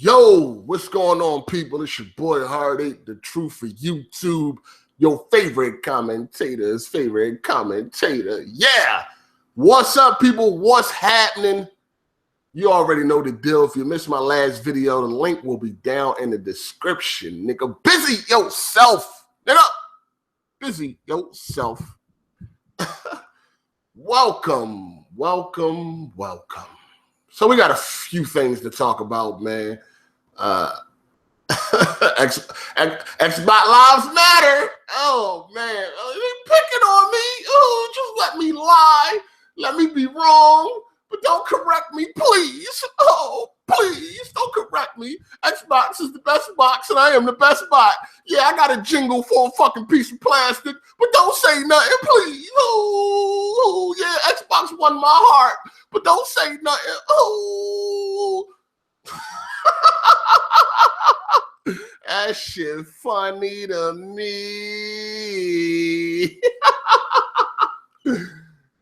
Yo, what's going on, people? It's your boy Hard8, the truth for YouTube, your favorite commentator's favorite commentator. Yeah. What's up, people? What's happening? You already know the deal. If you missed my last video, the link will be down in the description. Nigga, busy yourself. Nigga, busy yourself. Welcome. So we got a few things to talk about, man. Xbox Lives Matter. Oh, man. They picking on me. Oh, just let me lie. Let me be wrong. But don't correct me, please. Oh, please, don't correct me. Xbox is the best box, and I am the best bot. Yeah, I got a jingle for a fucking piece of plastic, but don't say nothing, please. Oh, yeah, Xbox won my heart, but don't say nothing. Oh. That shit funny to me.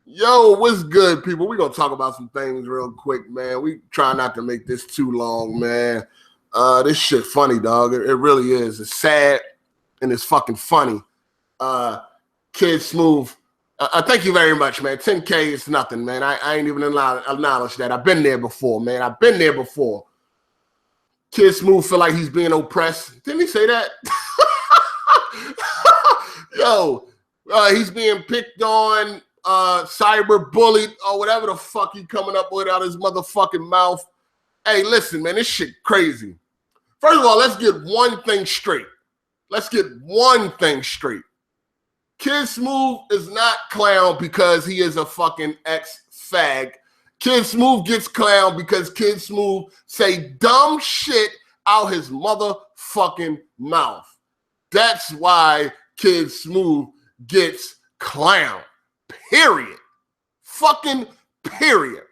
Yo, what's good, people? We're going to talk about some things real quick, man. We try not to make this too long, man. This shit funny, dog. It really is. It's sad, and it's fucking funny. Kid Smooth, thank you very much, man. 10K is nothing, man. I ain't even acknowledge that. I've been there before, man. I've been there before. Kid Smooth feel like he's being oppressed. Didn't he say that? Yo, he's being picked on, cyber bullied, or whatever the fuck he coming up with out his motherfucking mouth. Hey, listen, man, this shit crazy. First of all, let's get one thing straight. Kid Smooth is not clown because he is a fucking ex-fag. Kid Smooth gets clown because Kid Smooth say dumb shit out his motherfucking mouth. That's why Kid Smooth gets clown. Period. Fucking period.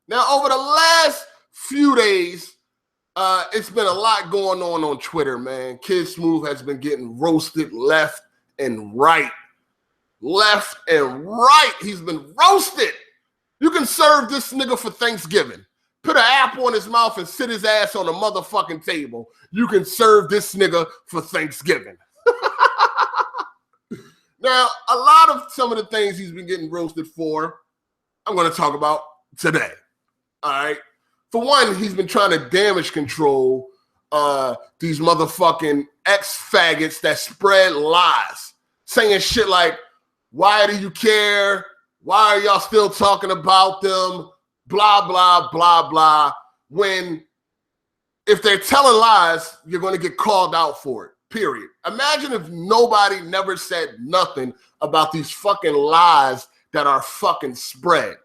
Now, over the last few days, it's been a lot going on Twitter, man. Kid Smooth has been getting roasted left and right. He's been roasted. You can serve this nigga for Thanksgiving. Put an apple in his mouth and sit his ass on a motherfucking table. You can serve this nigga for Thanksgiving. Now, a lot of some of the things he's been getting roasted for, I'm going to talk about today. All right. For one, he's been trying to damage control these motherfucking ex-faggots that spread lies, saying shit like, why do you care? Why are y'all still talking about them? Blah, blah, blah, blah. When, if they're telling lies, you're going to get called out for it, period. Imagine if nobody never said nothing about these fucking lies that are fucking spread.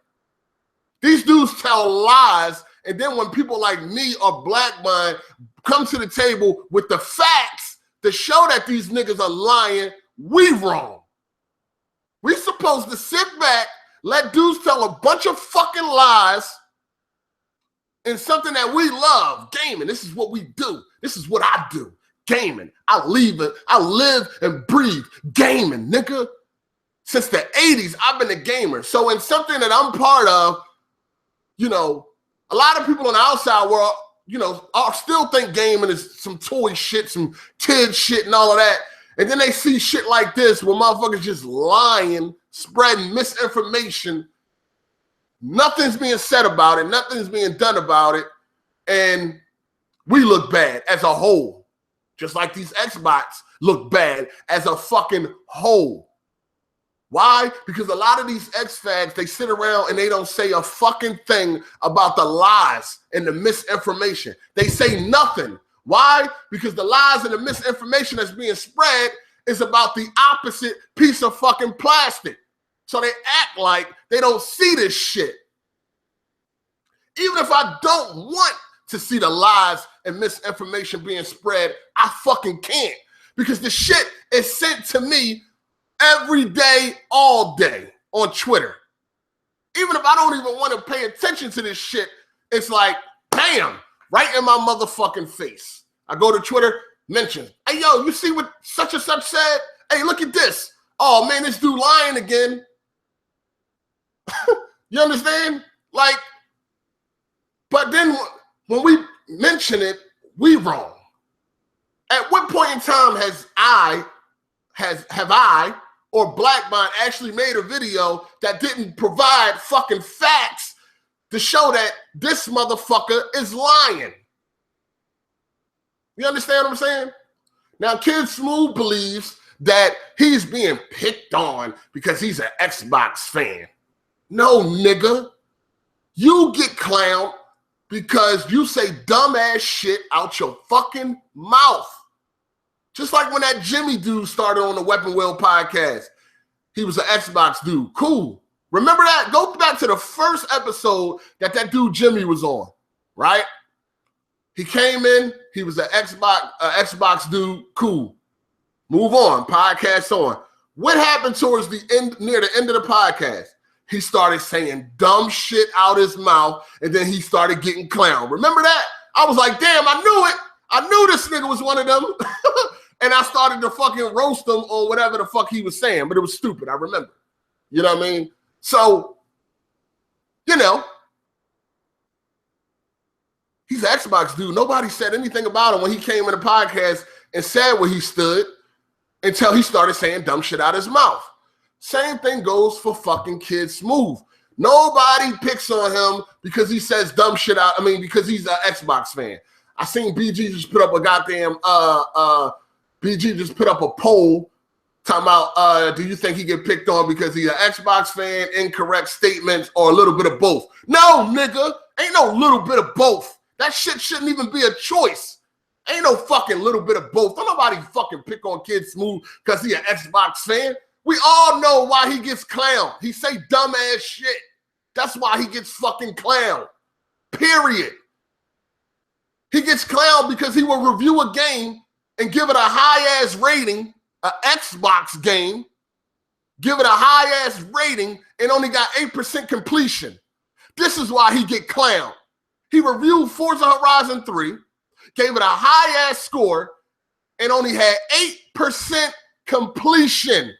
These dudes tell lies, and then when people like me or Black Mind come to the table with the facts to show that these niggas are lying, we wrong. We supposed to sit back, let dudes tell a bunch of fucking lies in something that we love, gaming. This is what we do. This is what I do, gaming. I live and breathe gaming, nigga. Since the 80s, I've been a gamer. So in something that I'm part of, you know, a lot of people in the outside world, you know, still think gaming is some toy shit, some kid shit and all of that. And then they see shit like this where motherfuckers just lying, spreading misinformation. Nothing's being said about it. Nothing's being done about it. And we look bad as a whole. Just like these Xbox look bad as a fucking whole. Why? Because a lot of these X-fags, they sit around and they don't say a fucking thing about the lies and the misinformation. They say nothing. Why? Because the lies and the misinformation that's being spread is about the opposite piece of fucking plastic. So they act like they don't see this shit. Even if I don't want to see the lies and misinformation being spread, I fucking can't. Because the shit is sent to me every day, all day on Twitter. Even if I don't even want to pay attention to this shit, it's like, bam, right in my motherfucking face. I go to Twitter, mention, hey, yo, you see what such and such said? Hey, look at this. Oh, man, this dude lying again. You understand? Like, but then when we mention it, We wrong. At what point in time have I or Blackbond actually made a video that didn't provide fucking facts to show that this motherfucker is lying? You understand what I'm saying? Now, Kid Smooth believes that he's being picked on because he's an Xbox fan. No, nigga. You get clowned because you say dumbass shit out your fucking mouth. Just like when that Jimmy dude started on the Weapon Wheel podcast. He was an Xbox dude. Cool. Remember that? Go back to the first episode that dude Jimmy was on, right? He came in. He was an Xbox dude. Cool. Move on. Podcast on. What happened towards the end, near the end of the podcast? He started saying dumb shit out his mouth, and then he started getting clowned. Remember that? I was like, damn, I knew it. I knew this nigga was one of them. And I started to fucking roast him on whatever the fuck he was saying, but it was stupid. I remember. You know what I mean? So, you know, he's an Xbox dude. Nobody said anything about him when he came in the podcast and said where he stood until he started saying dumb shit out his mouth. Same thing goes for fucking Kid Smooth. Nobody picks on him because he says dumb shit out. I mean, because he's an Xbox fan. I seen BG just put up a goddamn BG just put up a poll talking about do you think he get picked on because he's an Xbox fan, incorrect statements, or a little bit of both? No, nigga. Ain't no little bit of both. That shit shouldn't even be a choice. Ain't no fucking little bit of both. Don't nobody fucking pick on Kid Smooth because he an Xbox fan. We all know why he gets clowned. He say dumbass shit. That's why he gets fucking clowned. Period. He gets clowned because he will review a game and give it a high-ass rating, an Xbox game, give it a high-ass rating, and only got 8% completion. This is why he get clowned. He reviewed Forza Horizon 3, gave it a high-ass score, and only had 8% completion.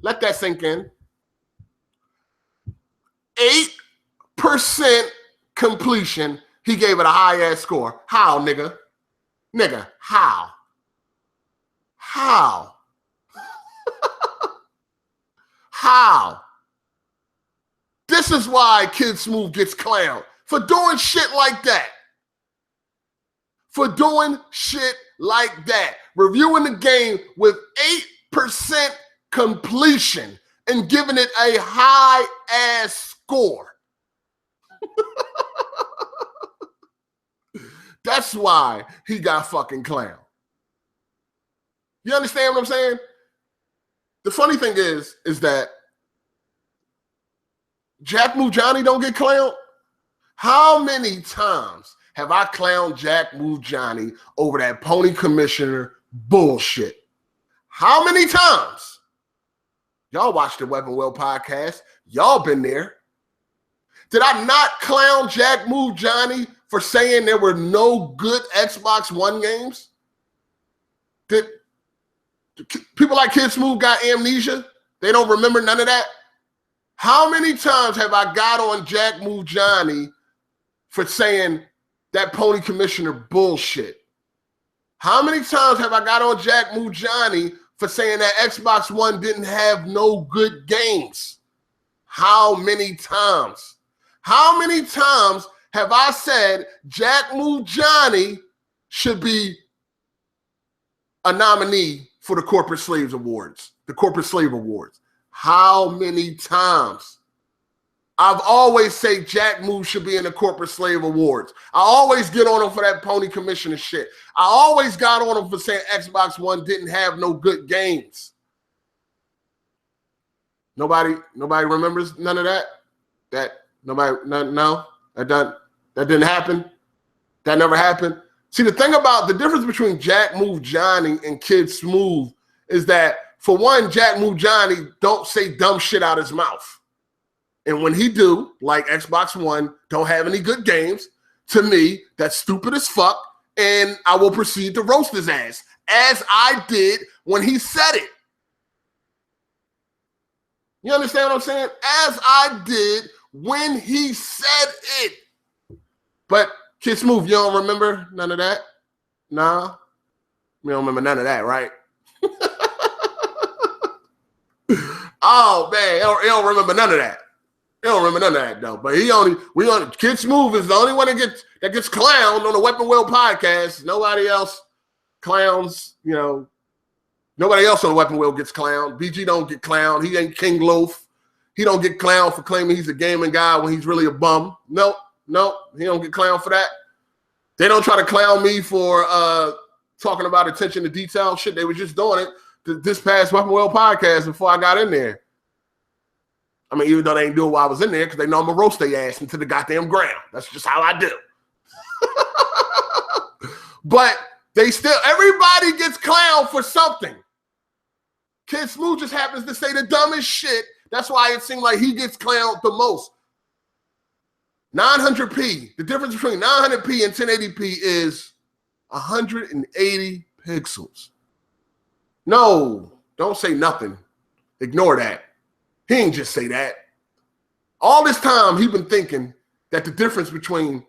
Let that sink in. 8% completion. He gave it a high-ass score. How, nigga? Nigga, how? How? How? This is why Kid Smooth gets clowned. For doing shit like that. For doing shit like that. Reviewing the game with 8% completion and giving it a high-ass score. That's why he got fucking clowned. You understand what I'm saying? The funny thing is that Jack Move Johnny don't get clowned. How many times have I clowned Jack Move Johnny over that pony commissioner bullshit? How many times? Y'all watched the Weapon Wheel podcast. Y'all been there. Did I not clown Jack Move Johnny for saying there were no good Xbox One games? Did people like Kid Smooth got amnesia? They don't remember none of that? How many times have I got on Jack Move Johnny for saying that pony commissioner bullshit? How many times have I got on Jack Move Johnny for saying that Xbox One didn't have no good games? How many times? How many times have I said Jack Move Johnny should be a nominee for the Corporate Slaves Awards, the Corporate Slave Awards? How many times? I've always said Jack Move should be in the Corporate Slave Awards. I always get on him for that pony commissioner shit. I always got on him for saying Xbox One didn't have no good games. Nobody remembers none of that? That didn't happen. That never happened. See, the thing about the difference between Jack Move Johnny and Kid Smooth is that, for one, Jack Move Johnny don't say dumb shit out his mouth. And when he do, like Xbox One don't have any good games, to me, that's stupid as fuck, and I will proceed to roast his ass, as I did when he said it. You understand what I'm saying? As I did when he said it. But Kid Smooth, you don't remember none of that? Nah. You don't remember none of that, right? Oh, man. He don't remember none of that. He don't remember none of that, though. But Kid Smooth is the only one that gets clowned on the Weapon Wheel podcast. Nobody else clowns, nobody else on the Weapon Wheel gets clowned. BG don't get clowned. He ain't King Loaf. He don't get clowned for claiming he's a gaming guy when he's really a bum. Nope. He don't get clowned for that. They don't try to clown me for talking about attention to detail. Shit, they were just doing it this past Weapon Wheel podcast before I got in there. I mean, even though they ain't do it while I was in there, because they know I'm going to roast their ass into the goddamn ground. That's just how I do. But everybody gets clowned for something. Kid Smooth just happens to say the dumbest shit. That's why it seemed like he gets clowned the most. 900p. The difference between 900p and 1080p is 180 pixels. No, don't say nothing. Ignore that. He ain't just say that. All this time, he been thinking that the difference between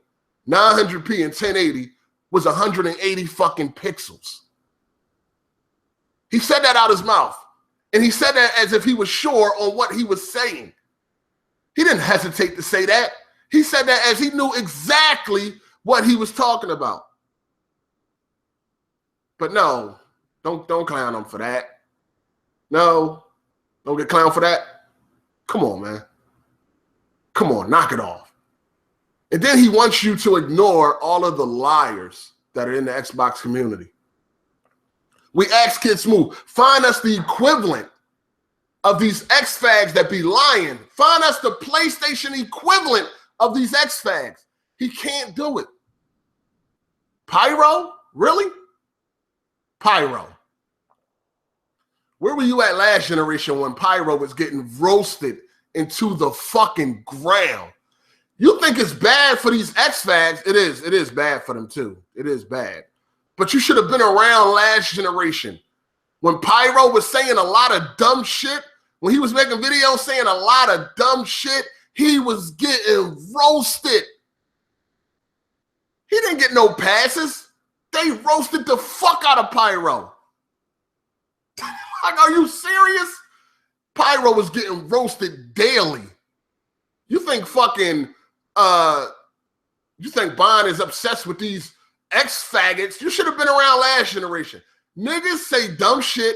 900p and 1080 was 180 fucking pixels. He said that out his mouth. And he said that as if he was sure on what he was saying. He didn't hesitate to say that. He said that as he knew exactly what he was talking about. But no, don't clown him for that. No, don't get clowned for that. Come on, man. Come on, knock it off. And then he wants you to ignore all of the liars that are in the Xbox community. We asked Kid Smooth, find us the equivalent of these X-Fags that be lying. Find us the PlayStation equivalent of these X-Fags. He can't do it. Pyro? Really? Pyro. Where were you at last generation when Pyro was getting roasted into the fucking ground? You think it's bad for these X-Fags? It is. It is bad for them too. It is bad. But you should have been around last generation when Pyro was saying a lot of dumb shit. When he was making videos saying a lot of dumb shit, he was getting roasted. He didn't get no passes. They roasted the fuck out of Pyro. Like, are you serious? Pyro was getting roasted daily. You think fucking, you think Bond is obsessed with these X-faggots? You should have been around last generation. Niggas say dumb shit,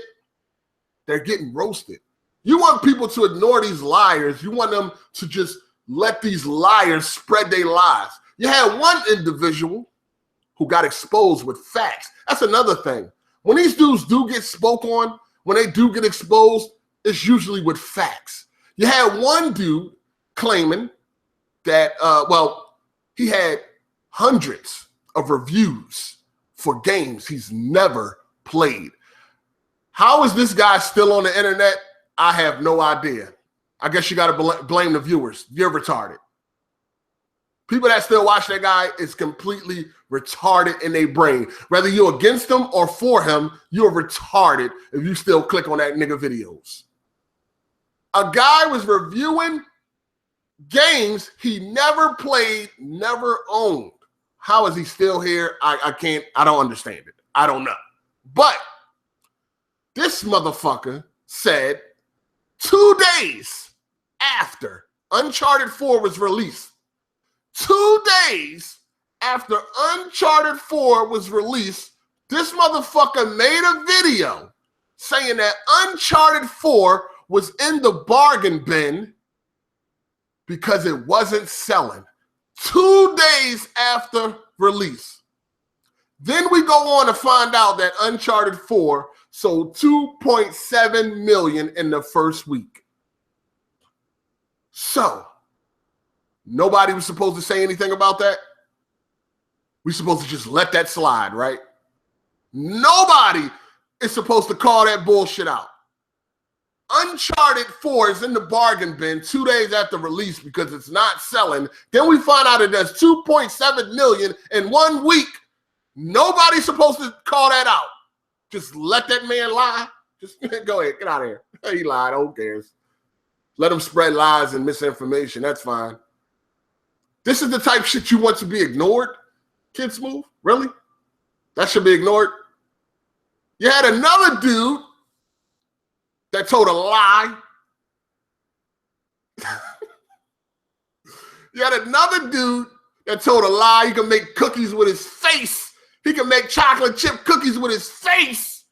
they're getting roasted. You want people to ignore these liars. You want them to just let these liars spread their lies. You had one individual who got exposed with facts. That's another thing. When these dudes do get spoke on, when they do get exposed, it's usually with facts. You had one dude claiming that, he had hundreds of reviews for games he's never played. How is this guy still on the internet? I have no idea. I guess you got to blame the viewers. You're retarded. People that still watch that guy is completely retarded in their brain. Whether you're against him or for him, you're retarded if you still click on that nigga videos. A guy was reviewing games he never played, never owned. How is he still here? I don't understand it. I don't know. But this motherfucker said 2 days after Uncharted 4 was released, 2 days after Uncharted 4 was released, this motherfucker made a video saying that Uncharted 4 was in the bargain bin because it wasn't selling. 2 days after release. Then we go on to find out that Uncharted 4 sold 2.7 million in the first week. So, nobody was supposed to say anything about that? We're supposed to just let that slide, right? Nobody is supposed to call that bullshit out. Uncharted 4 is in the bargain bin 2 days after release because it's not selling. Then we find out it does 2.7 million in 1 week. Nobody's supposed to call that out. Just let that man lie. Just go ahead, get out of here. He lied, who cares? Let him spread lies and misinformation, that's fine. This is the type of shit you want to be ignored? Kid Smooth, really? That should be ignored. You had another dude that told a lie. You had another dude that told a lie. He can make cookies with his face. He can make chocolate chip cookies with his face.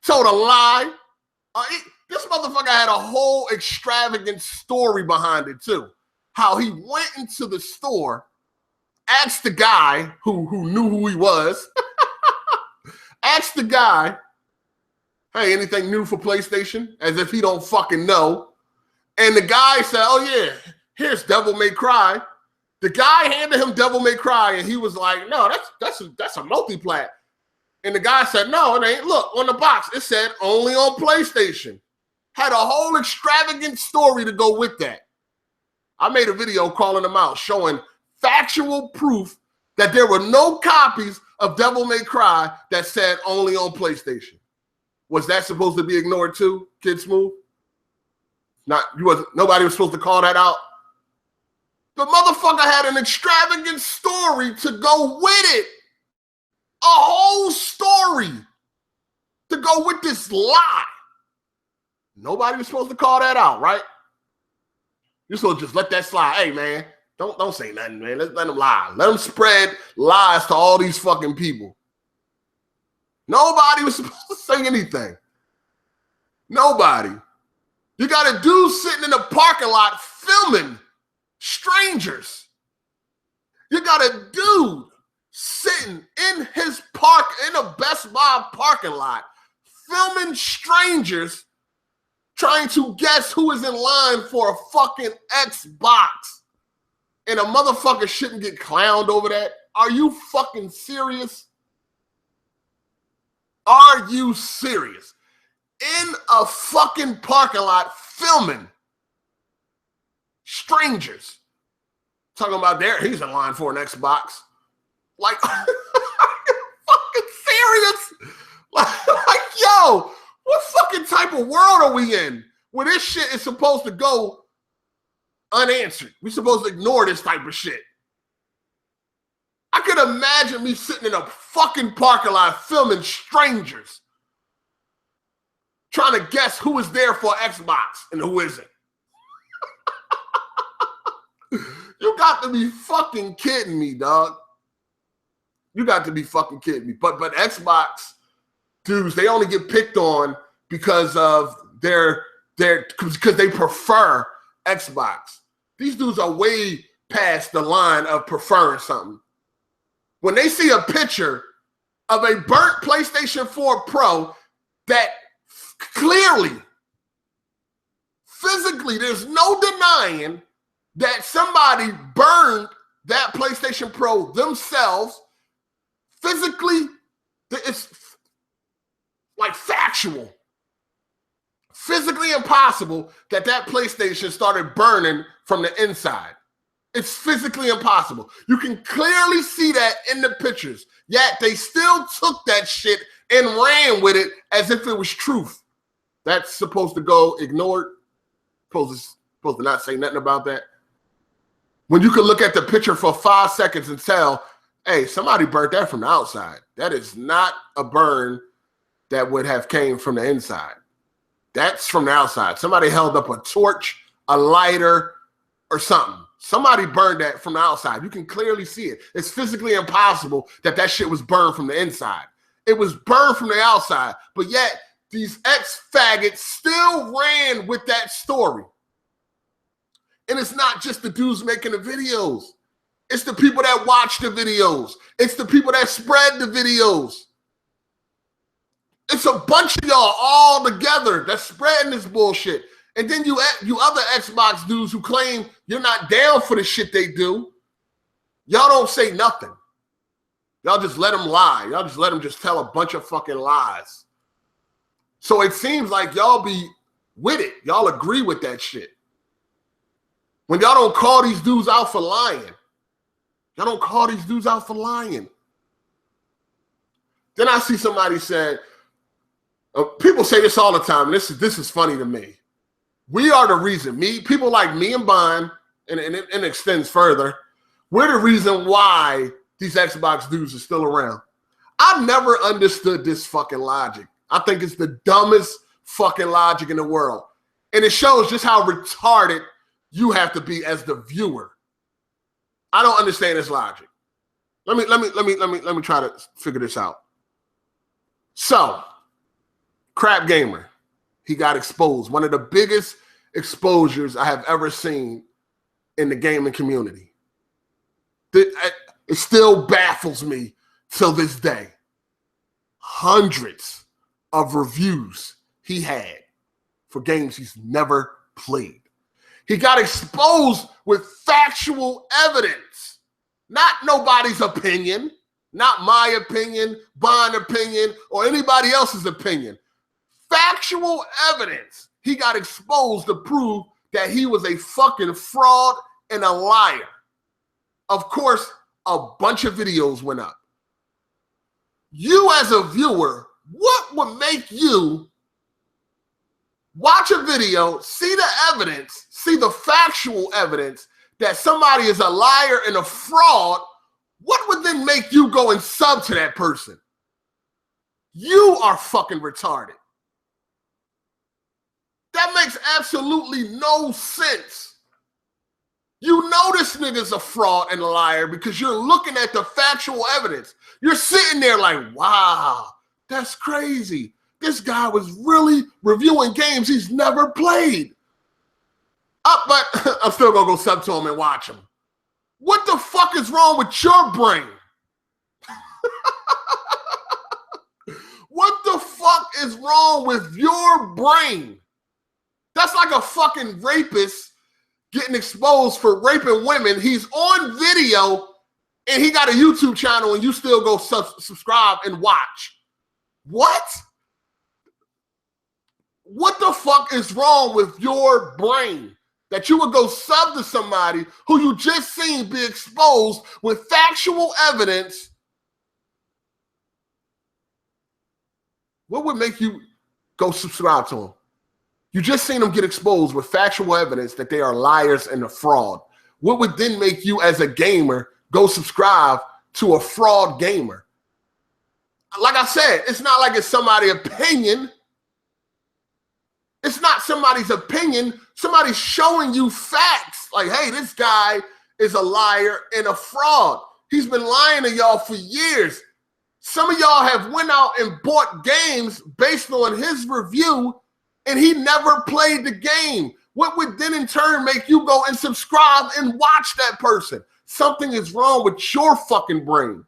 Told a lie. This motherfucker had a whole extravagant story behind it too. How he went into the store, asked the guy who knew who he was, asked the guy, hey, anything new for PlayStation? As if he don't fucking know. And the guy said, oh yeah, here's Devil May Cry. The guy handed him Devil May Cry, and he was like, no, that's a multi-plat. And the guy said, no, it ain't. Look, on the box, it said only on PlayStation. Had a whole extravagant story to go with that. I made a video calling him out, showing factual proof that there were no copies of Devil May Cry that said only on PlayStation. Was that supposed to be ignored too, Kid Smooth? Nobody was supposed to call that out. The motherfucker had an extravagant story to go with it. A whole story to go with this lie. Nobody was supposed to call that out, right? You're supposed to just let that slide. Hey, man, don't say nothing, man. Let them lie. Let them spread lies to all these fucking people. Nobody was supposed to say anything. Nobody. You got a dude sitting in a parking lot filming strangers. You got a dude sitting in his in a Best Buy parking lot filming strangers trying to guess who is in line for a fucking Xbox. And a motherfucker shouldn't get clowned over that. Are you fucking serious? Are you serious? In a fucking parking lot filming strangers talking about he's in line for an Xbox. Like, are you fucking serious? Like, yo, what fucking type of world are we in where this shit is supposed to go unanswered? We're supposed to ignore this type of shit. I could imagine me sitting in a fucking parking lot filming strangers trying to guess who is there for Xbox and who isn't. You got to be fucking kidding me, dog. You got to be fucking kidding me. But Xbox dudes, they only get picked on because of because they prefer Xbox. These dudes are way past the line of preferring something. When they see a picture of a burnt PlayStation 4 Pro that clearly, physically, there's no denying that somebody burned that PlayStation Pro themselves, physically, it's like factual. Physically impossible that PlayStation started burning from the inside. It's physically impossible. You can clearly see that in the pictures. Yet they still took that shit and ran with it as if it was truth. That's supposed to go ignored. Supposed to not say nothing about that. When you can look at the picture for 5 seconds and tell, hey, somebody burnt that from the outside. That is not a burn that would have came from the inside. That's from the outside. Somebody held up a torch, a lighter, or something. Somebody burned that from the outside. You can clearly see it. It's physically impossible that shit was burned from the inside. It was burned from the outside. But yet, these ex-faggots still ran with that story. And it's not just the dudes making the videos. It's the people that watch the videos. It's the people that spread the videos. It's a bunch of y'all all together that's spreading this bullshit. And then you other Xbox dudes who claim you're not down for the shit they do, y'all don't say nothing. Y'all just let them lie. Y'all just let them just tell a bunch of fucking lies. So it seems like y'all be with it. Y'all agree with that shit. When y'all don't call these dudes out for lying. Y'all don't call these dudes out for lying. Then I see somebody said, people say this all the time, and this is funny to me. We are the reason. People like me and Bond, and it extends further, we're the reason why these Xbox dudes are still around. I never understood this fucking logic. I think it's the dumbest fucking logic in the world. And it shows just how retarded you have to be as the viewer. I don't understand this logic. Let me try to figure this out. So, Crap Gamer, he got exposed. One of the biggest exposures I have ever seen in the gaming community. It still baffles me till this day. Hundreds of reviews he had for games he's never played. He got exposed with factual evidence, not nobody's opinion, not my opinion, Bond opinion, or anybody else's opinion. Factual evidence. He got exposed to prove that he was a fucking fraud and a liar. Of course, a bunch of videos went up. You as a viewer, what would make you watch a video, see the evidence, see the factual evidence that somebody is a liar and a fraud? What would then make you go and sub to that person? You are fucking retarded. That makes absolutely no sense. You know this nigga's a fraud and a liar because you're looking at the factual evidence. You're sitting there like, wow, that's crazy. This guy was really reviewing games he's never played. But I'm still gonna go sub to him and watch him. What the fuck is wrong with your brain? What the fuck is wrong with your brain? That's like a fucking rapist getting exposed for raping women. He's on video and he got a YouTube channel and you still go subscribe and watch. What? What the fuck is wrong with your brain that you would go sub to somebody who you just seen be exposed with factual evidence? What would make you go subscribe to them? You just seen them get exposed with factual evidence that they are liars and a fraud. What would then make you as a gamer go subscribe to a fraud gamer? Like I said, it's not like it's somebody's opinion. It's not somebody's opinion. Somebody's showing you facts. Like, hey, this guy is a liar and a fraud. He's been lying to y'all for years. Some of y'all have went out and bought games based on his review and he never played the game. What would then in turn make you go and subscribe and watch that person? Something is wrong with your fucking brain.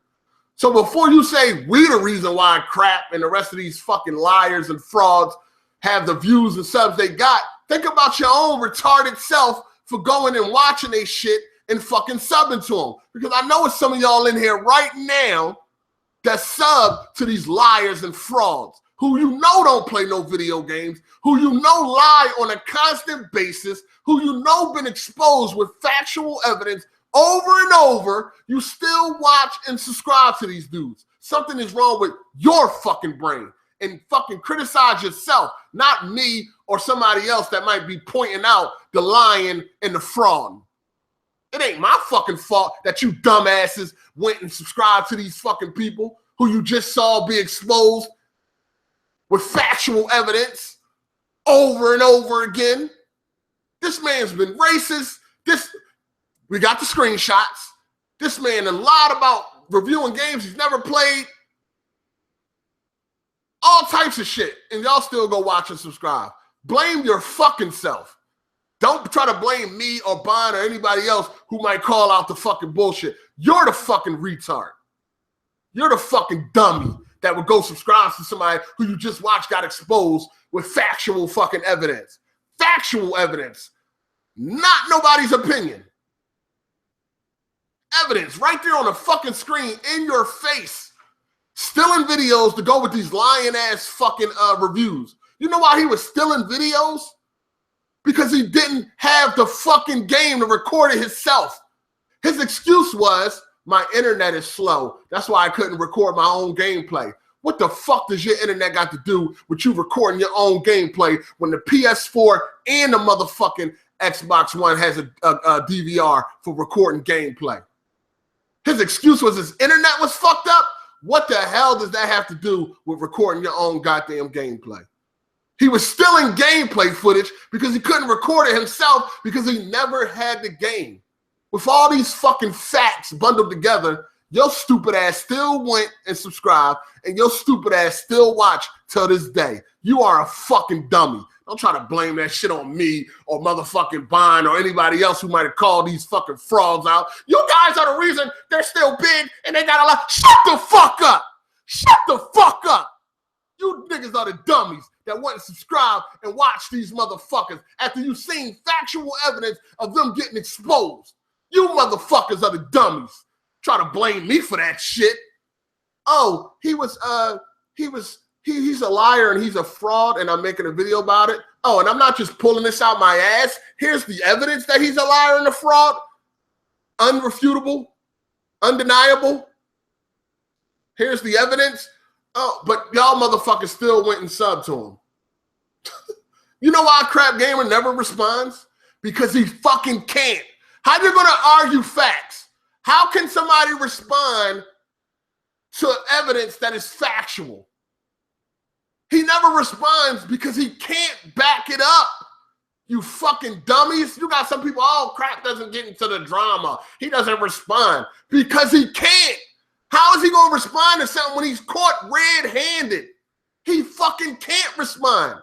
So before you say we the reason why Crap and the rest of these fucking liars and frauds have the views and subs they got, think about your own retarded self for going and watching they shit and fucking subbing to them. Because I know it's some of y'all in here right now that sub to these liars and frauds who you know don't play no video games, who you know lie on a constant basis, who you know been exposed with factual evidence over and over. You still watch and subscribe to these dudes. Something is wrong with your fucking brain. And fucking criticize yourself, not me or somebody else that might be pointing out the lying and the fraud. It ain't my fucking fault that you dumbasses went and subscribed to these fucking people who you just saw be exposed with factual evidence over and over again. This man's been racist. We got the screenshots. This man lied about reviewing games he's never played. All types of shit. And y'all still go watch and subscribe. Blame your fucking self. Don't try to blame me or Bond or anybody else who might call out the fucking bullshit. You're the fucking retard. You're the fucking dummy that would go subscribe to somebody who you just watched got exposed with factual fucking evidence. Factual evidence. Not nobody's opinion. Evidence right there on the fucking screen in your face. Stealing videos to go with these lying ass fucking reviews. You know why he was stealing videos? Because he didn't have the fucking game to record it himself. His excuse was, my internet is slow. That's why I couldn't record my own gameplay. What the fuck does your internet got to do with you recording your own gameplay when the PS4 and the motherfucking Xbox One has a DVR for recording gameplay? His excuse was his internet was fucked up? What the hell does that have to do with recording your own goddamn gameplay? He was stealing gameplay footage because he couldn't record it himself because he never had the game. With all these fucking facts bundled together, your stupid ass still went and subscribed, and your stupid ass still watch till this day. You are a fucking dummy. Don't try to blame that shit on me or motherfucking Bond or anybody else who might have called these fucking frauds out. You guys are the reason they're still big and they got a lot. Shut the fuck up. Shut the fuck up. You niggas are the dummies that went and subscribe and watch these motherfuckers after you've seen factual evidence of them getting exposed. You motherfuckers are the dummies. Try to blame me for that shit. Oh, he's a liar and he's a fraud and I'm making a video about it. Oh, and I'm not just pulling this out my ass. Here's the evidence that he's a liar and a fraud. Unrefutable, undeniable. Here's the evidence. Oh, but y'all motherfuckers still went and subbed to him. You know why Crap Gamer never responds? Because he fucking can't. How you gonna argue facts? How can somebody respond to evidence that is factual? He never responds because he can't back it up. You fucking dummies. You got some people, oh, Crap doesn't get into the drama. He doesn't respond because he can't. How is he going to respond to something when he's caught red-handed? He fucking can't respond.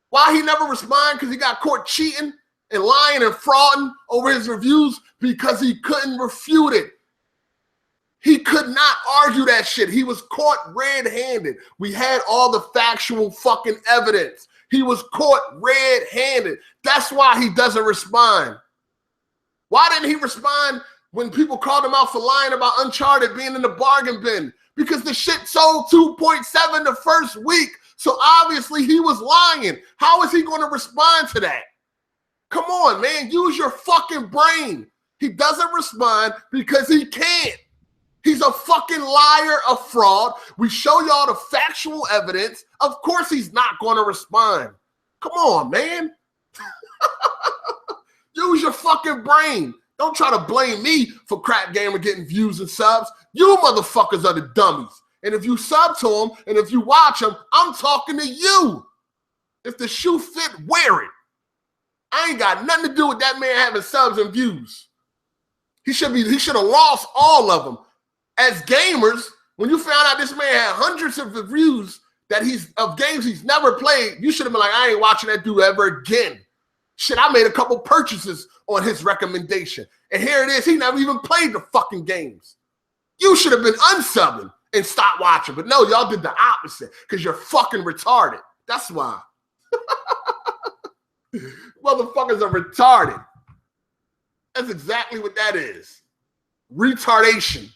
Why he never respond? Because he got caught cheating and lying and frauding over his reviews because he couldn't refute it. He could not argue that shit. He was caught red-handed. We had all the factual fucking evidence. He was caught red-handed. That's why he doesn't respond. Why didn't he respond when people called him out for lying about Uncharted being in the bargain bin? Because the shit sold 2.7 the first week. So obviously he was lying. How is he going to respond to that? Come on, man. Use your fucking brain. He doesn't respond because he can't. He's a fucking liar, a fraud. We show y'all the factual evidence. Of course he's not going to respond. Come on, man. Use your fucking brain. Don't try to blame me for Crap Gamer getting views and subs. You motherfuckers are the dummies. And if you sub to him and if you watch him, I'm talking to you. If the shoe fit, wear it. I ain't got nothing to do with that man having subs and views. He should have lost all of them. As gamers, when you found out this man had hundreds of reviews of games he's never played, you should have been like, I ain't watching that dude ever again. Shit, I made a couple purchases on his recommendation. And here it is, he never even played the fucking games. You should have been unsubbing and stopped watching. But no, y'all did the opposite because you're fucking retarded. That's why. Motherfuckers are retarded. That's exactly what that is. Retardation.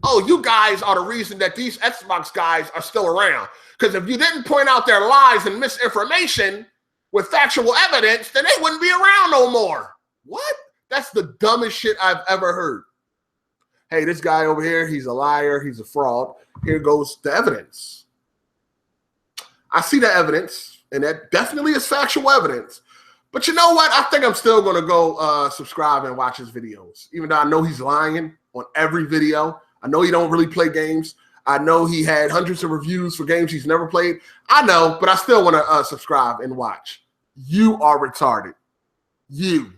Oh, you guys are the reason that these Xbox guys are still around. Because if you didn't point out their lies and misinformation with factual evidence, then they wouldn't be around no more. What? That's the dumbest shit I've ever heard. Hey, this guy over here, he's a liar, he's a fraud. Here goes the evidence. I see the evidence, and that definitely is factual evidence. But you know what? I think I'm still going to go subscribe and watch his videos, even though I know he's lying on every video. I know he don't really play games. I know he had hundreds of reviews for games he's never played. I know, but I still want to subscribe and watch. You are retarded. You.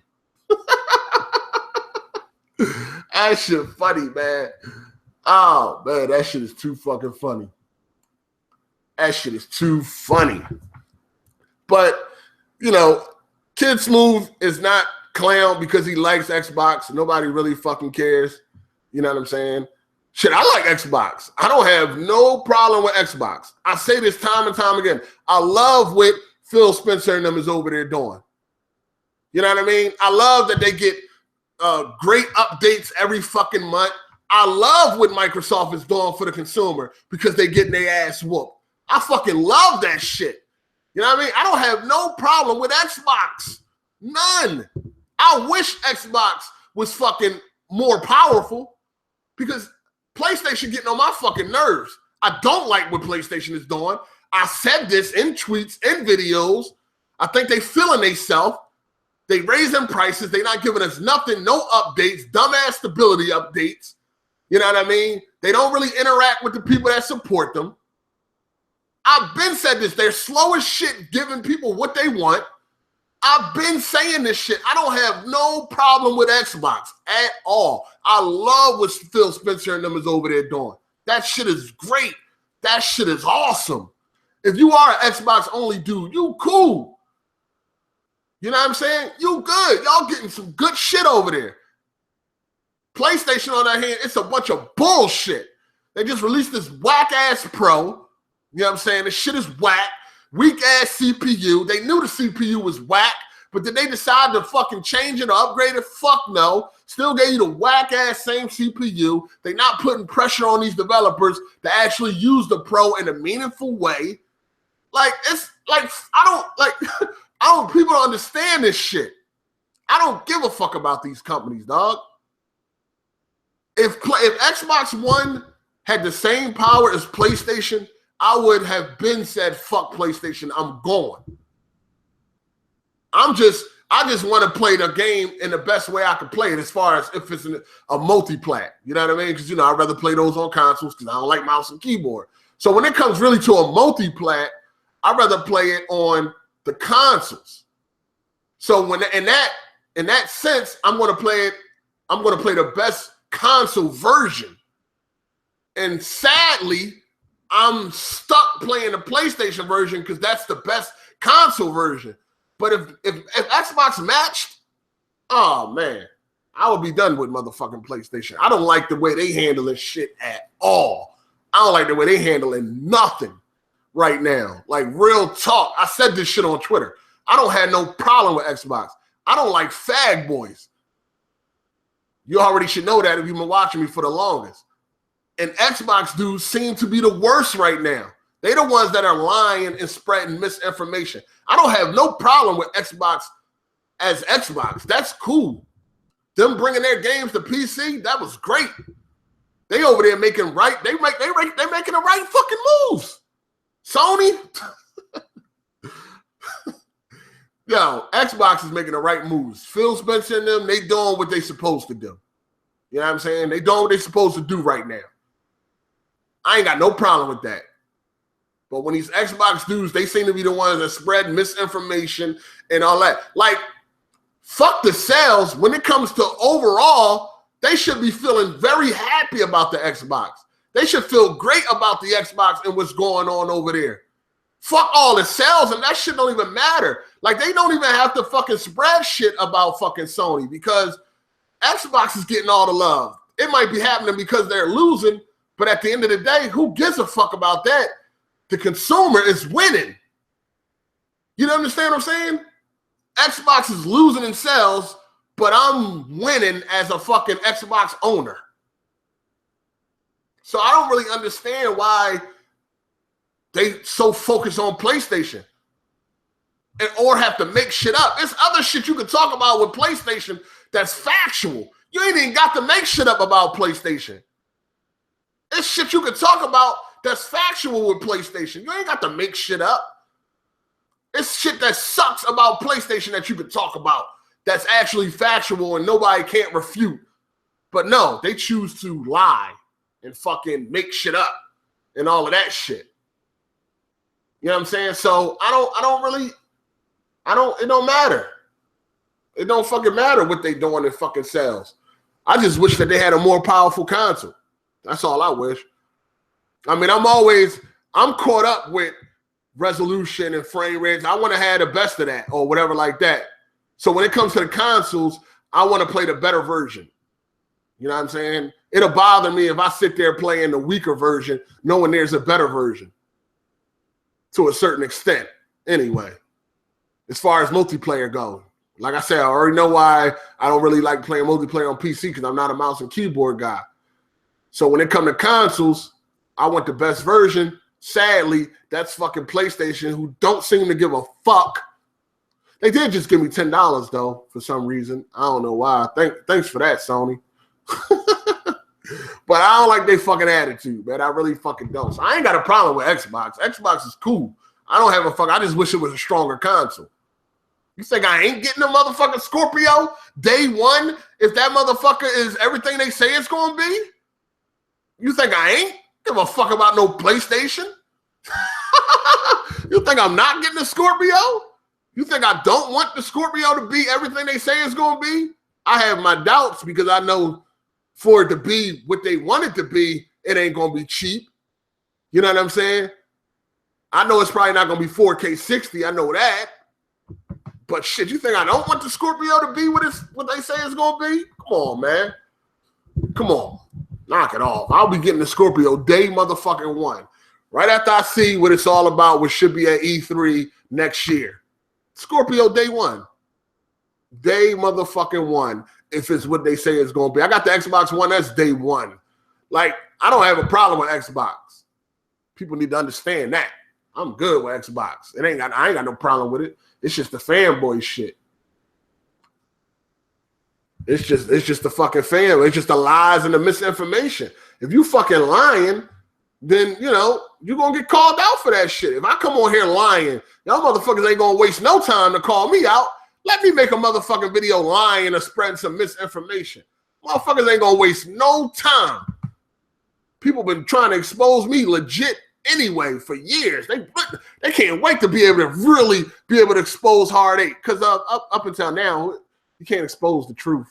That shit funny, man. Oh, man, that shit is too fucking funny. That shit is too funny. But, you know, Kid Smooth is not clown because he likes Xbox. Nobody really fucking cares. You know what I'm saying? Shit, I like Xbox. I don't have no problem with Xbox. I say this time and time again. I love what Phil Spencer and them is over there doing. You know what I mean? I love that they get great updates every fucking month. I love what Microsoft is doing for the consumer because they getting their ass whooped. I fucking love that shit. You know what I mean? I don't have no problem with Xbox. None. I wish Xbox was fucking more powerful because PlayStation getting on my fucking nerves. I don't like what PlayStation is doing. I said this in tweets, in videos. I think they feeling themselves. They raising prices. They not giving us nothing, no updates, dumbass stability updates. You know what I mean? They don't really interact with the people that support them. I've been said this. They're slow as shit giving people what they want. I've been saying this shit. I don't have no problem with Xbox at all. I love what Phil Spencer and them is over there doing. That shit is great. That shit is awesome. If you are an Xbox only dude, you cool. You know what I'm saying? You good. Y'all getting some good shit over there. PlayStation, on the other hand, it's a bunch of bullshit. They just released this whack-ass Pro. You know what I'm saying? This shit is whack. Weak-ass CPU. They knew the CPU was whack, but did they decide to fucking change it or upgrade it? Fuck no. Still gave you the whack-ass same CPU. They not putting pressure on these developers to actually use the Pro in a meaningful way. Like, it's like, people don't understand this shit. I don't give a fuck about these companies, dog. If Xbox One had the same power as PlayStation, I would have been said, fuck PlayStation, I'm going. I just want to play the game in the best way I can play it, as far as if it's a multi-plat. You know what I mean? Because, I'd rather play those on consoles because I don't like mouse and keyboard. So when it comes really to a multi-plat, I'd rather play it on the consoles. So when in that sense, I'm going to play the best console version. And sadly, I'm stuck playing the PlayStation version because that's the best console version. But if Xbox matched, oh man, I would be done with motherfucking PlayStation. I don't like the way they handling shit at all. I don't like the way they handling nothing right now. Like, real talk. I said this shit on Twitter. I don't have no problem with Xbox. I don't like fag boys. You already should know that if you've been watching me for the longest. And Xbox dudes seem to be the worst right now. They the ones that are lying and spreading misinformation. I don't have no problem with Xbox as Xbox. That's cool. Them bringing their games to PC, that was great. They over there making right. They're making the right fucking moves. Sony, yo, Xbox is making the right moves. Phil Spencer and them, they doing what they supposed to do. You know what I'm saying? They doing what they supposed to do right now. I ain't got no problem with that. But when these Xbox dudes, they seem to be the ones that spread misinformation and all that. Like, fuck the sales. When it comes to overall, they should be feeling very happy about the Xbox. They should feel great about the Xbox and what's going on over there. Fuck all the sales, and that shit don't even matter. Like, they don't even have to fucking spread shit about fucking Sony because Xbox is getting all the love. It might be happening because they're losing, but at the end of the day, who gives a fuck about that? The consumer is winning. You understand what I'm saying? Xbox is losing in sales, but I'm winning as a fucking Xbox owner. So I don't really understand why they so focus on PlayStation or have to make shit up. There's other shit you can talk about with PlayStation that's factual. You ain't even got to make shit up about PlayStation. It's shit you can talk about that's factual with PlayStation. You ain't got to make shit up. It's shit that sucks about PlayStation that you can talk about that's actually factual and nobody can't refute. But no, they choose to lie and fucking make shit up and all of that shit. You know what I'm saying? So it don't matter. It don't fucking matter what they doing in fucking sales. I just wish that they had a more powerful console. That's all I wish. I mean, I'm caught up with resolution and frame rates. I want to have the best of that or whatever like that. So when it comes to the consoles, I want to play the better version. You know what I'm saying? It'll bother me if I sit there playing the weaker version, knowing there's a better version to a certain extent. Anyway, as far as multiplayer goes, like I said, I already know why I don't really like playing multiplayer on PC because I'm not a mouse and keyboard guy. So when it comes to consoles, I want the best version. Sadly, that's fucking PlayStation, who don't seem to give a fuck. They did just give me $10 though for some reason. I don't know why. Thanks for that, Sony. But I don't like their fucking attitude, man. I really fucking don't. So I ain't got a problem with Xbox. Xbox is cool. I don't have a fuck. I just wish it was a stronger console. You think I ain't getting a motherfucking Scorpio day one if that motherfucker is everything they say it's going to be? You think I ain't give a fuck about no PlayStation? You think I'm not getting a Scorpio? You think I don't want the Scorpio to be everything they say it's going to be? I have my doubts because I know for it to be what they want it to be, it ain't going to be cheap. You know what I'm saying? I know it's probably not going to be 4K 60. I know that. But shit, you think I don't want the Scorpio to be what they say it's going to be? Come on, man. Come on. Knock it off. I'll be getting the Scorpio day motherfucking one. Right after I see what it's all about, which should be at E3 next year. Scorpio day one. Day motherfucking one, if it's what they say it's going to be. I got the Xbox One, that's day one. Like, I don't have a problem with Xbox. People need to understand that. I'm good with Xbox. I ain't got no problem with it. It's just the fanboy shit. It's just the fucking fan. It's just the lies and the misinformation. If you fucking lying, then, you know, you're going to get called out for that shit. If I come on here lying, y'all motherfuckers ain't going to waste no time to call me out. Let me make a motherfucking video lying or spreading some misinformation. Motherfuckers ain't going to waste no time. People been trying to expose me legit anyway for years. They can't wait to be able to really be able to expose Hard 8 because up until now, you can't expose the truth.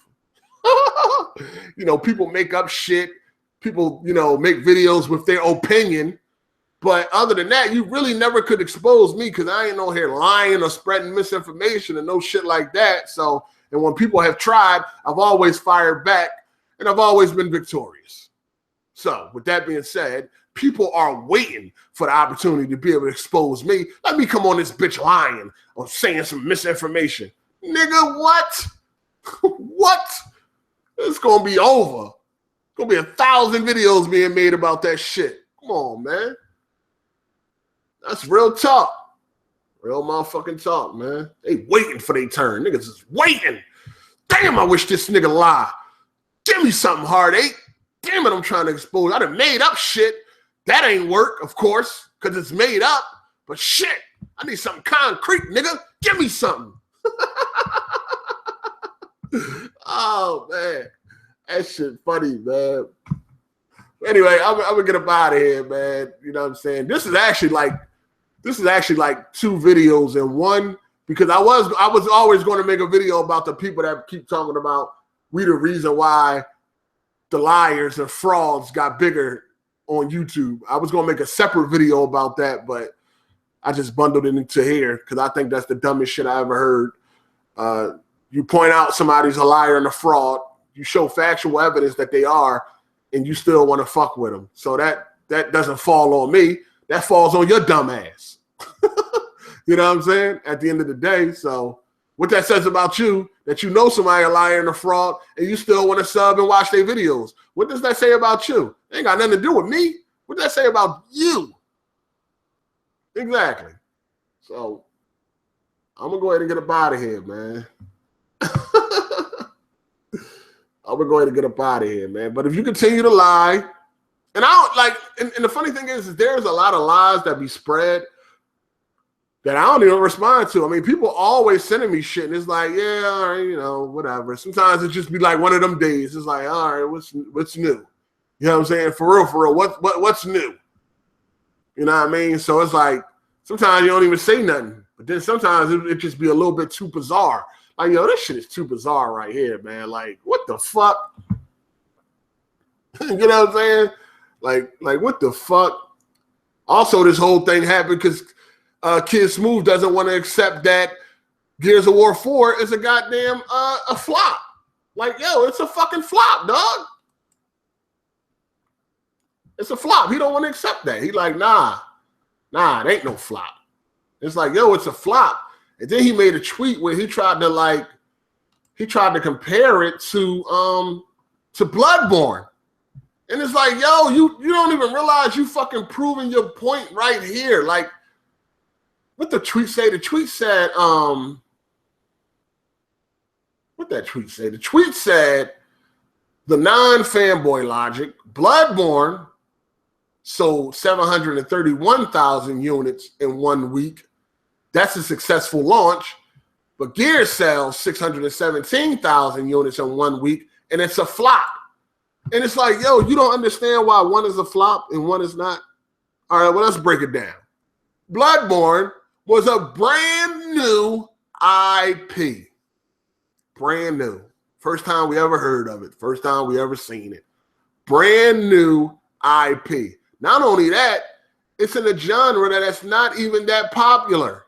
You know, people make up shit. People, you know, make videos with their opinion. But other than that, you really never could expose me because I ain't on here lying or spreading misinformation and no shit like that. So, and when people have tried, I've always fired back and I've always been victorious. So, with that being said, people are waiting for the opportunity to be able to expose me. Let me come on this bitch lying or saying some misinformation. Nigga, what? What? It's going to be over. It's going to be 1,000 videos being made about that shit. Come on, man. That's real talk. Real motherfucking talk, man. They waiting for their turn. Niggas is waiting. Damn, I wish this nigga lie. Give me something, Hard 8. Damn it, I'm trying to expose. I done made up shit. That ain't work, of course, because it's made up. But shit, I need something concrete, nigga. Give me something. Oh, man. That shit funny, man. Anyway, I'm going to get up out of here, man. You know what I'm saying? This is actually like 2 videos in one because I was always going to make a video about the people that keep talking about we the reason why the liars and frauds got bigger on YouTube. I was going to make a separate video about that, but I just bundled it into here because I think that's the dumbest shit I ever heard. You point out somebody's a liar and a fraud. You show factual evidence that they are, and you still want to fuck with them. So that doesn't fall on me. That falls on your dumb ass. You know what I'm saying? At the end of the day. So what that says about you, that you know somebody a liar and a fraud, and you still want to sub and watch their videos. What does that say about you? It ain't got nothing to do with me. What does that say about you? Exactly. So I'm going to go ahead and get up out of here, man. I'm going to go ahead and get up out of here, man. But if you continue to lie, and I don't like, and the funny thing is there's a lot of lies that be spread that I don't even respond to. I mean, people always sending me shit, and it's like, yeah, all right, you know, whatever. Sometimes it just be like one of them days. It's like, all right, what's new? You know what I'm saying? For real, what's new? You know what I mean? So it's like, sometimes you don't even say nothing. But then sometimes it just be a little bit too bizarre. Like, yo, this shit is too bizarre right here, man. Like, what the fuck? You know what I'm saying? Like what the fuck? Also, this whole thing happened because Kid Smooth doesn't want to accept that Gears of War 4 is a goddamn a flop. Like, yo, it's a fucking flop, dog. It's a flop. He don't want to accept that. He like, nah, it ain't no flop. It's like, yo, it's a flop. And then he made a tweet where he tried to compare it to Bloodborne. And it's like, yo, you don't even realize you fucking proving your point right here. Like, what the tweet say? The tweet said, what that tweet say? The tweet said, the non-fanboy logic, Bloodborne sold 731,000 units in 1 week. That's a successful launch. But Gears sells 617,000 units in 1 week, and it's a flop. And it's like, yo, you don't understand why one is a flop and one is not? All right, well, let's break it down. Bloodborne was a brand new IP. Brand new. First time we ever heard of it. First time we ever seen it. Brand new IP. Not only that, it's in a genre that's not even that popular.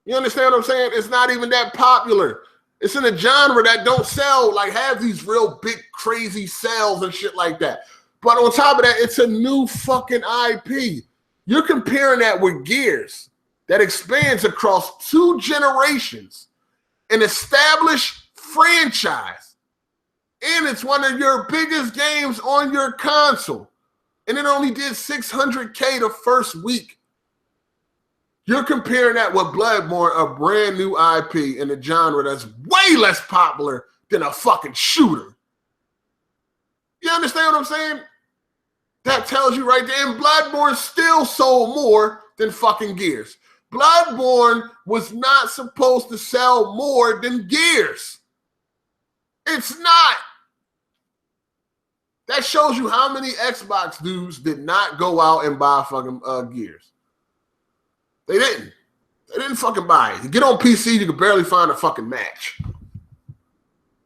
You understand what I'm saying? It's not even that popular. It's in a genre that don't sell, like have these real big crazy sales and shit like that. But on top of that, it's a new fucking IP. You're comparing that with Gears that expands across 2 generations, an established franchise, and it's one of your biggest games on your console, and it only did $600K the first week. You're comparing that with Bloodborne, a brand new IP in a genre that's way less popular than a fucking shooter. You understand what I'm saying? That tells you right there. And Bloodborne still sold more than fucking Gears. Bloodborne was not supposed to sell more than Gears. It's not. That shows you how many Xbox dudes did not go out and buy fucking Gears. They didn't. They didn't fucking buy it. You get on PC, you can barely find a fucking match.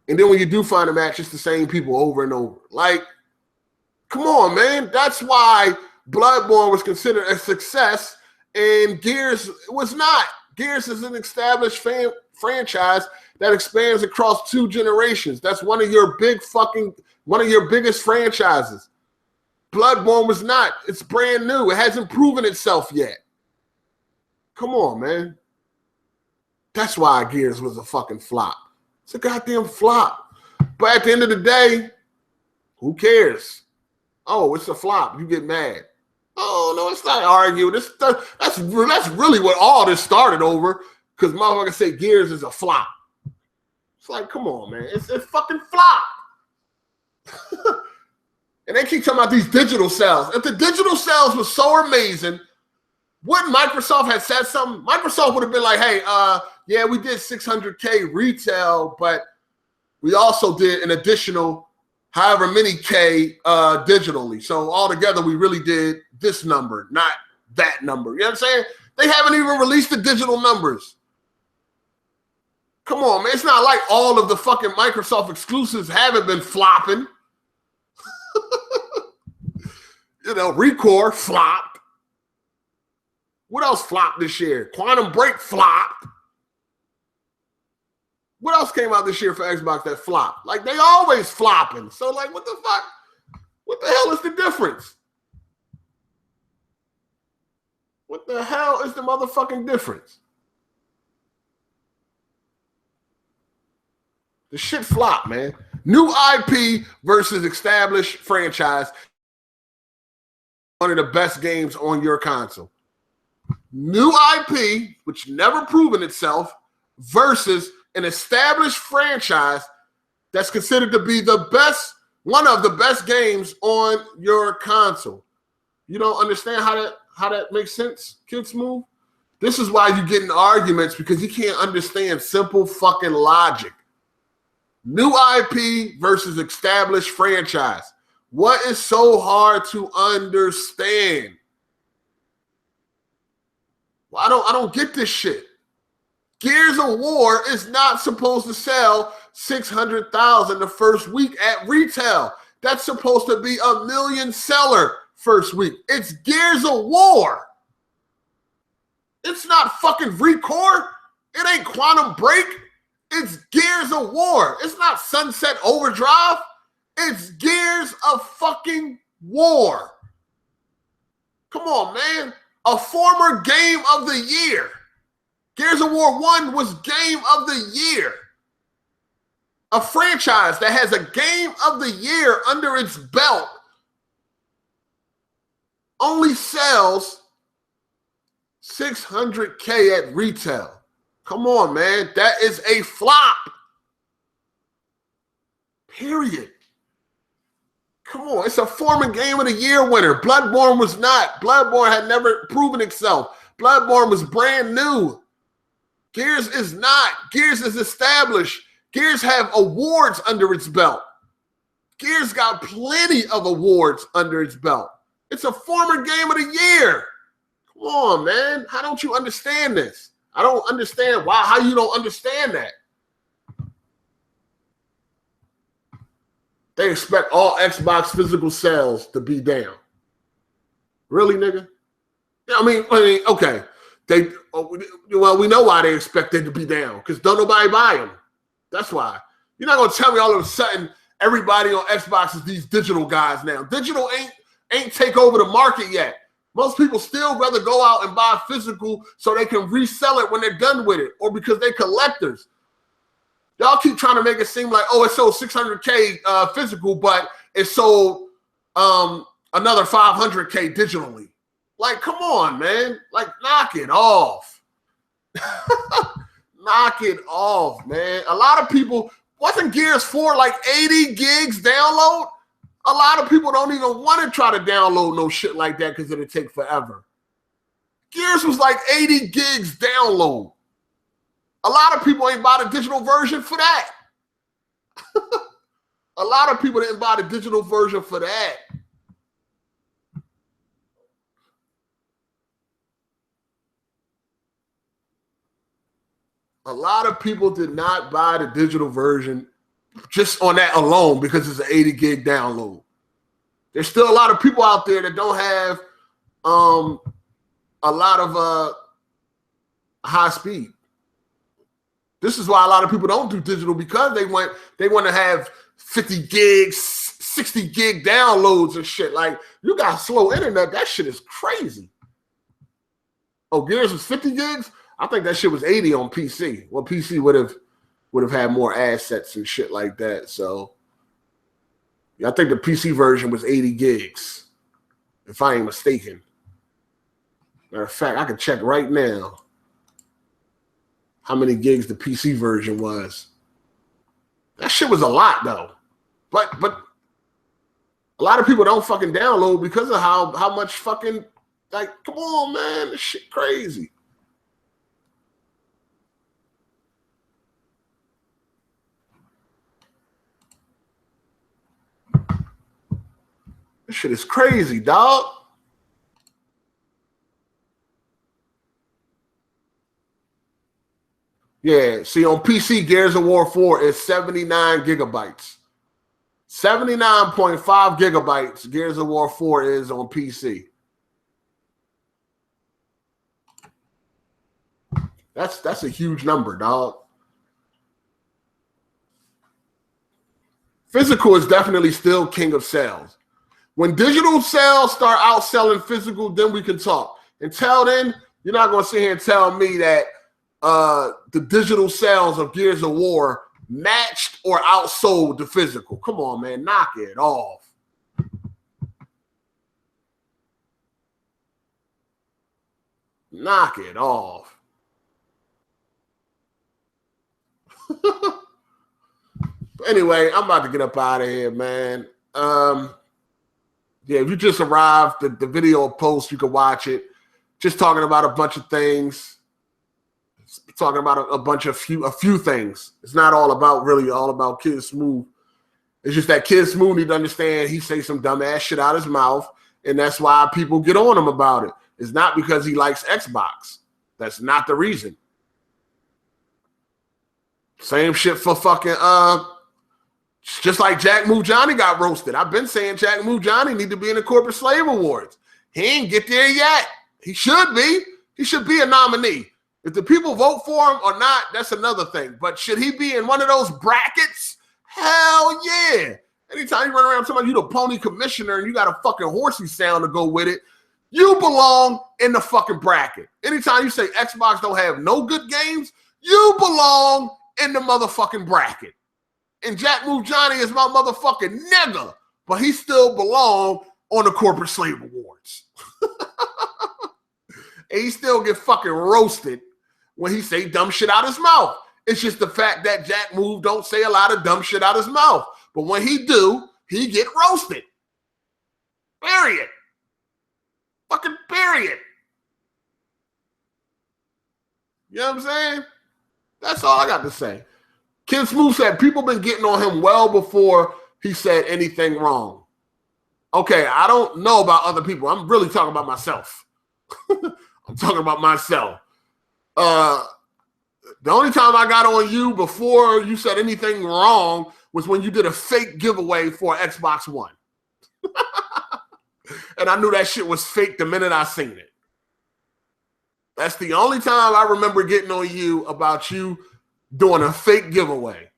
And then when you do find a match, it's the same people over and over. Like, come on, man. That's why Bloodborne was considered a success and Gears was not. Gears is an established franchise that expands across 2 generations. That's one of your biggest franchises. Bloodborne was not. It's brand new. It hasn't proven itself yet. Come on, man. That's why Gears was a fucking flop. It's a goddamn flop. But at the end of the day, who cares? Oh, it's a flop. You get mad. Oh, no, it's not arguing. That's really what all this started over, because motherfuckers say Gears is a flop. It's like, come on, man. It's a fucking flop. And they keep talking about these digital sales. If the digital sales was so amazing, wouldn't Microsoft have said something? Microsoft would have been like, hey, yeah, we did 600K retail, but we also did an additional however many K digitally. So altogether, we really did this number, not that number. You know what I'm saying? They haven't even released the digital numbers. Come on, man. It's not like all of the fucking Microsoft exclusives haven't been flopping. You know, Recore flopped. What else flopped this year? Quantum Break flopped. What else came out this year for Xbox that flopped? Like, they always flopping. So, like, what the fuck? What the hell is the difference? What the hell is the motherfucking difference? The shit flopped, man. New IP versus established franchise. One of the best games on your console. New IP, which never proven itself, versus an established franchise that's considered to be the best, one of the best games on your console. You don't understand how that makes sense, Kid Smooth? This is why you get in arguments, because you can't understand simple fucking logic. New IP versus established franchise. What is so hard to understand? Well, I don't get this shit. Gears of War is not supposed to sell 600,000 the first week at retail. That's supposed to be a million seller first week. It's Gears of War. It's not fucking Recore. It ain't Quantum Break. It's Gears of War. It's not Sunset Overdrive. It's Gears of fucking War. Come on, man. A former Game of the Year. Gears of War 1 was Game of the Year. A franchise that has a Game of the Year under its belt only sells 600K at retail. Come on, man. That is a flop. Period. Come on. It's a former Game of the Year winner. Bloodborne was not. Bloodborne had never proven itself. Bloodborne was brand new. Gears is not. Gears is established. Gears have awards under its belt. Gears got plenty of awards under its belt. It's a former game of the year. Come on, man. How don't you understand this? I don't understand how you don't understand that. They expect all Xbox physical sales to be down. Really, nigga? I mean, okay. We know why they expect it to be down, because don't nobody buy them. That's why. You're not gonna tell me all of a sudden everybody on Xbox is these digital guys now. Digital ain't take over the market yet. Most people still rather go out and buy physical so they can resell it when they're done with it, or because they're collectors. Y'all keep trying to make it seem like, oh, it sold 600K physical, but it sold another 500K digitally. Like, come on, man. Like, knock it off. Knock it off, man. A lot of people, wasn't Gears 4 like 80 gigs download? A lot of people don't even want to try to download no shit like that because it'll take forever. Gears was like 80 gigs download. A lot of people ain't bought a digital version for that. A lot of people didn't buy the digital version for that. A lot of people did not buy the digital version just on that alone because it's an 80 gig download. There's still a lot of people out there that don't have a lot of high speed. This is why a lot of people don't do digital, because they want to have 50 gigs, 60 gig downloads and shit. Like, you got slow internet. That shit is crazy. Oh, Gears was 50 gigs? I think that shit was 80 on PC. Well, PC would have had more assets and shit like that. So, yeah, I think the PC version was 80 gigs, if I ain't mistaken. Matter of fact, I can check right now how many gigs the PC version was. That shit was a lot, though. But a lot of people don't fucking download because of how much fucking, like, come on, man, this shit crazy. This shit is crazy, dog. Yeah, see, on PC, Gears of War 4 is 79 gigabytes. 79.5 gigabytes Gears of War 4 is on PC. That's a huge number, dog. Physical is definitely still king of sales. When digital sales start outselling physical, then we can talk. Until then, you're not going to sit here and tell me that the digital sales of Gears of War matched or outsold the physical. Come on, man. Knock it off. Knock it off. Anyway, I'm about to get up out of here, man. Yeah, if you just arrived, the video post, you can watch it. Just talking about a bunch of things. Talking about a few things. It's not all about Kid Smooth. It's just that Kid Smooth need to understand he say some dumbass shit out his mouth, and that's why people get on him about it. It's not because he likes Xbox. That's not the reason. Same shit for fucking just like Jack Move Johnny got roasted. I've been saying Jack Move Johnny need to be in the Corporate Slave Awards. He ain't get there yet. He should be. He should be a nominee. If the people vote for him or not, that's another thing. But should he be in one of those brackets? Hell yeah. Anytime you run around talking about you the pony commissioner and you got a fucking horsey sound to go with it, you belong in the fucking bracket. Anytime you say Xbox don't have no good games, you belong in the motherfucking bracket. And Jack Move Johnny is my motherfucking nigga, but he still belong on the Corporate Slave Awards. And he still get fucking roasted when he say dumb shit out his mouth. It's just the fact that Jack Move don't say a lot of dumb shit out his mouth. But when he do, he get roasted. Period. Fucking period. You know what I'm saying? That's all I got to say. Kid Smooth said people been getting on him well before he said anything wrong. Okay, I don't know about other people. I'm really talking about myself. I'm talking about myself. The only time I got on you before you said anything wrong was when you did a fake giveaway for Xbox One. And I knew that shit was fake the minute I seen it. That's the only time I remember getting on you about you doing a fake giveaway.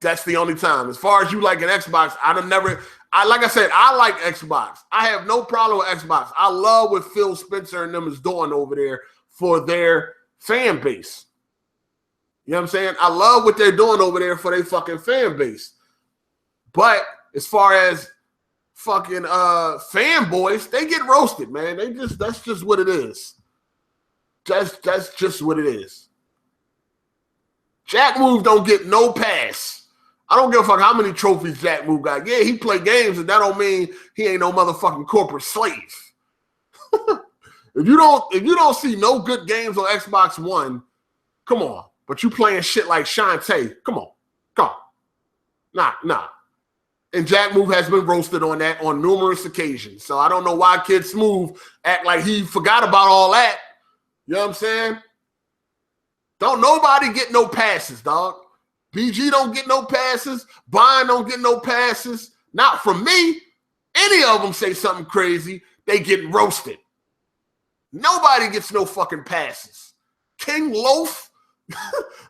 That's the only time. As far as you like an Xbox, like I said, I like Xbox. I have no problem with Xbox. I love what Phil Spencer and them is doing over there for their fan base. You know what I'm saying? I love what they're doing over there for their fucking fan base. But as far as fucking fanboys, they get roasted, man. That's just what it is. That's just what it is. Jack Move don't get no pass. I don't give a fuck how many trophies Jack Move got. Yeah, he play games, and that don't mean he ain't no motherfucking corporate slave. If you don't see no good games on Xbox One, come on. But you playing shit like Shantae, come on. Nah. And Jack Move has been roasted on that on numerous occasions. So I don't know why Kid Smooth act like he forgot about all that. You know what I'm saying? Don't nobody get no passes, dog. BG don't get no passes. Bond don't get no passes. Not from me. Any of them say something crazy, they get roasted. Nobody gets no fucking passes. King Loaf,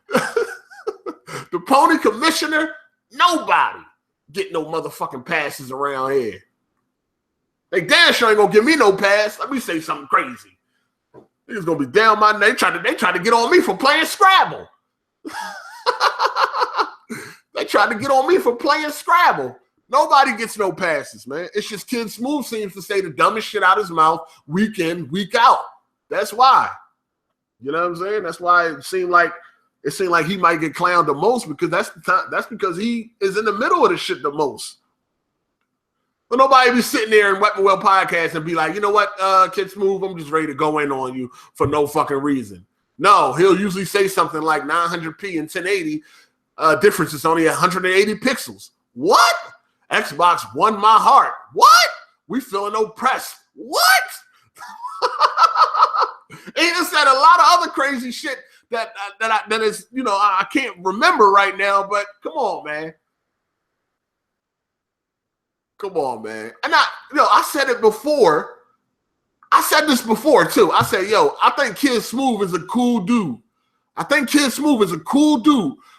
the Pony Commissioner, nobody get no motherfucking passes around here. They damn sure ain't gonna give me no pass. Let me say something crazy. Niggas gonna be down my neck. They tried to get on me for playing Scrabble. They tried to get on me for playing Scrabble. Nobody gets no passes, man. It's just Kid Smooth seems to say the dumbest shit out of his mouth week in, week out. That's why. You know what I'm saying? That's why it seemed like he might get clowned the most, because that's because he is in the middle of the shit the most. But nobody be sitting there in Weapon Well podcast and be like, you know what, Kid Smooth, I'm just ready to go in on you for no fucking reason. No, he'll usually say something like 900p and 1080. Difference is only 180 pixels. What? Xbox won my heart. What? We feeling oppressed. What? He just said a lot of other crazy shit that is, you know, I can't remember right now, but come on, man. Come on, man. And I said it before. I said this before, too. I said, I think Kid Smooth is a cool dude.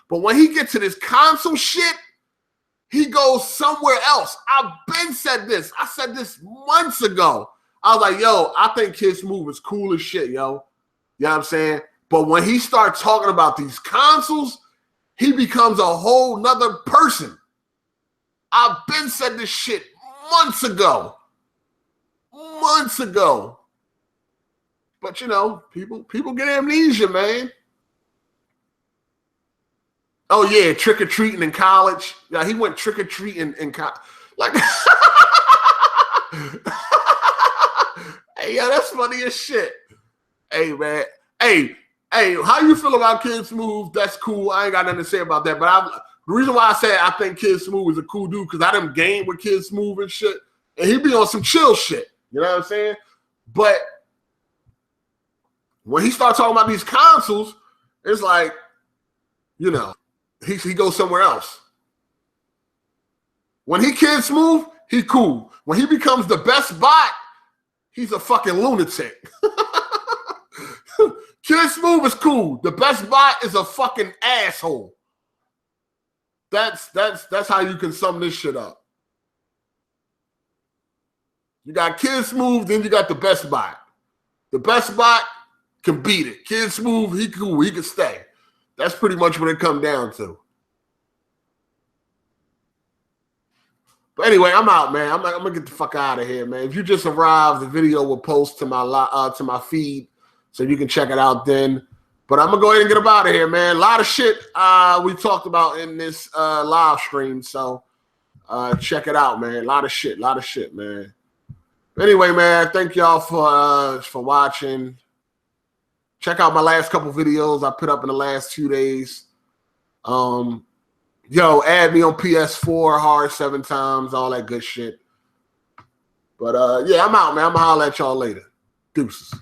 But when he gets to this console shit, he goes somewhere else. I've been said this. I said this months ago. I was like, I think Kid Smooth is cool as shit, yo. You know what I'm saying? But when he starts talking about these consoles, he becomes a whole nother person. I've been said this shit months ago. But, people get amnesia, man. Oh, yeah, trick-or-treating in college. Yeah, he went trick-or-treating in college. Like, hey, that's funny as shit. Hey, man. Hey, how you feel about Kid Smooth? That's cool. I ain't got nothing to say about that. But the reason why I say I think Kid Smooth is a cool dude, because I done game with Kid Smooth and shit, and he be on some chill shit. You know what I'm saying? But when he starts talking about these consoles, it's like, he goes somewhere else. When he Kid Smooth, he cool. When he becomes the best bot, he's a fucking lunatic. Kid Smooth is cool. The best bot is a fucking asshole. That's how you can sum this shit up. You got Kid Smooth, then you got the best bot. The best bot can beat it. Kid Smooth, he cool. He can stay. That's pretty much what it comes down to. But anyway, I'm out, man. I'm gonna get the fuck out of here, man. If you just arrived, the video will post to my feed, so you can check it out then. But I'm gonna go ahead and get up out of here, man. A lot of shit we talked about in this live stream, so check it out, man. A lot of shit, man. But anyway, man, thank y'all for watching. Check out my last couple videos I put up in the last 2 days. Yo, add me on PS4 Hard7times, all that good shit. But yeah, I'm out, man. I'm gonna holler at y'all later. Deuces.